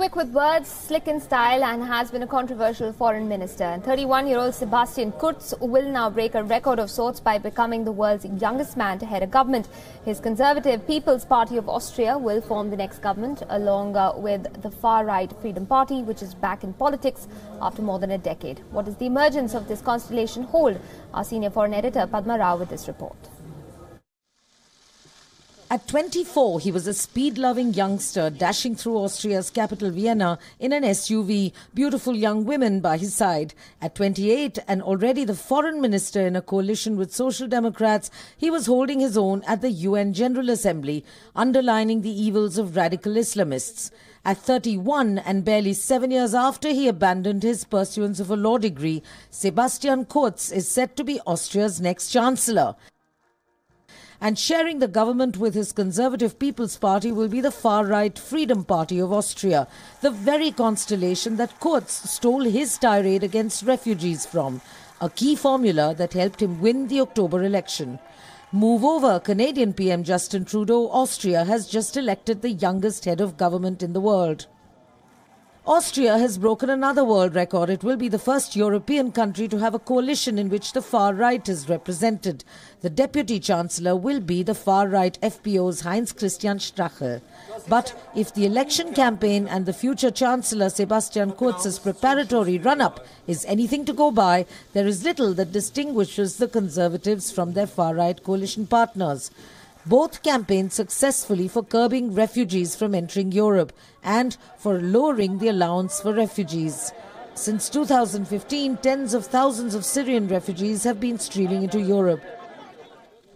quick with words, slick in style, and has been a controversial foreign minister. And 31-year-old Sebastian Kurz will now break a record of sorts by becoming the world's youngest man to head a government. His Conservative People's Party of Austria will form the next government, along with the far-right Freedom Party, which is back in politics after more than a decade. What does the emergence of this constellation hold? Our senior foreign editor Padma Rao with this report. At 24, he was a speed-loving youngster dashing through Austria's capital Vienna in an SUV, beautiful young women by his side. At 28, and already the foreign minister in a coalition with Social Democrats, he was holding his own at the UN General Assembly, underlining the evils of radical Islamists. At 31, and barely 7 years after he abandoned his pursuance of a law degree, Sebastian Kurz is set to be Austria's next chancellor. And sharing the government with his Conservative People's Party will be the far-right Freedom Party of Austria, the very constellation that Kurz stole his tirade against refugees from, a key formula that helped him win the October election. Moreover, Canadian PM Justin Trudeau, Austria has just elected the youngest head of government in the world. Austria has broken another world record. It will be the first European country to have a coalition in which the far right is represented. The Deputy Chancellor will be the far right FPO's Heinz Christian Strache. But if the election campaign and the future Chancellor Sebastian Kurz's preparatory run-up is anything to go by, there is little that distinguishes the Conservatives from their far right coalition partners. Both campaigned successfully for curbing refugees from entering Europe and for lowering the allowance for refugees. Since 2015, tens of thousands of Syrian refugees have been streaming into Europe.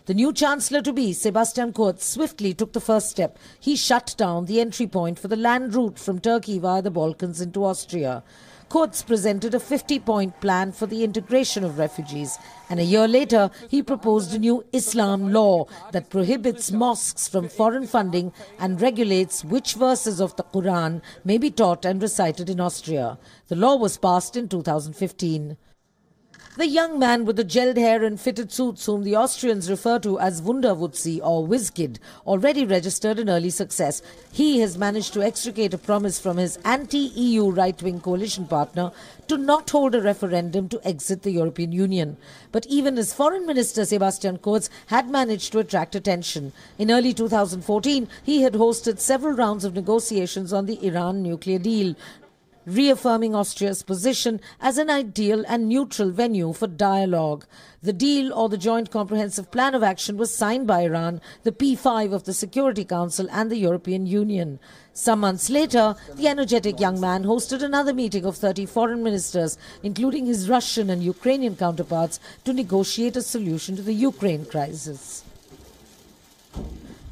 The new Chancellor-to-be, Sebastian Kurz, swiftly took the first step. He shut down the entry point for the land route from Turkey via the Balkans into Austria. Kurz presented a 50-point plan for the integration of refugees, and a year later he proposed a new Islam law that prohibits mosques from foreign funding and regulates which verses of the Quran may be taught and recited in Austria. The law was passed in 2015. The young man with the gelled hair and fitted suits, whom the Austrians refer to as Wunderwutzi or Whizkid, already registered an early success. He has managed to extricate a promise from his anti-EU right-wing coalition partner to not hold a referendum to exit the European Union. But even as Foreign Minister Sebastian Kurz had managed to attract attention. In early 2014, he had hosted several rounds of negotiations on the Iran nuclear deal, reaffirming Austria's position as an ideal and neutral venue for dialogue. The deal, or the Joint Comprehensive Plan of Action, was signed by Iran, the P5 of the Security Council and the European Union. Some months later, the energetic young man hosted another meeting of 30 foreign ministers, including his Russian and Ukrainian counterparts, to negotiate a solution to the Ukraine crisis.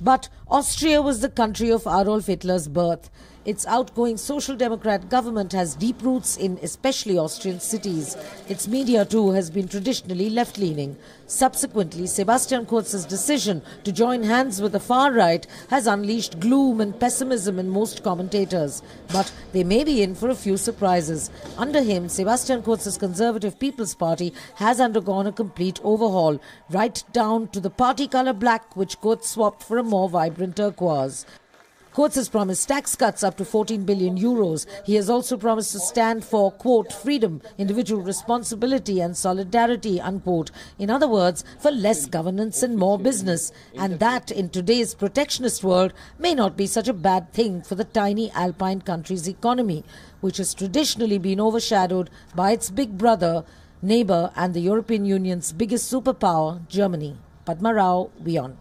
But Austria was the country of Adolf Hitler's birth. Its outgoing Social Democrat government has deep roots in especially Austrian cities. Its media too has been traditionally left-leaning. Subsequently, Sebastian Kurz's decision to join hands with the far right has unleashed gloom and pessimism in most commentators. But they may be in for a few surprises. Under him, Sebastian Kurz's Conservative People's Party has undergone a complete overhaul, right down to the party colour black, which Kurz swapped for a more vibrant turquoise. Kurz has promised tax cuts up to 14 billion euros. He has also promised to stand for, quote, freedom, individual responsibility and solidarity, unquote. In other words, for less governance and more business. And that, in today's protectionist world, may not be such a bad thing for the tiny alpine country's economy, which has traditionally been overshadowed by its big brother, neighbour and the European Union's biggest superpower, Germany. Padma Rao, WION.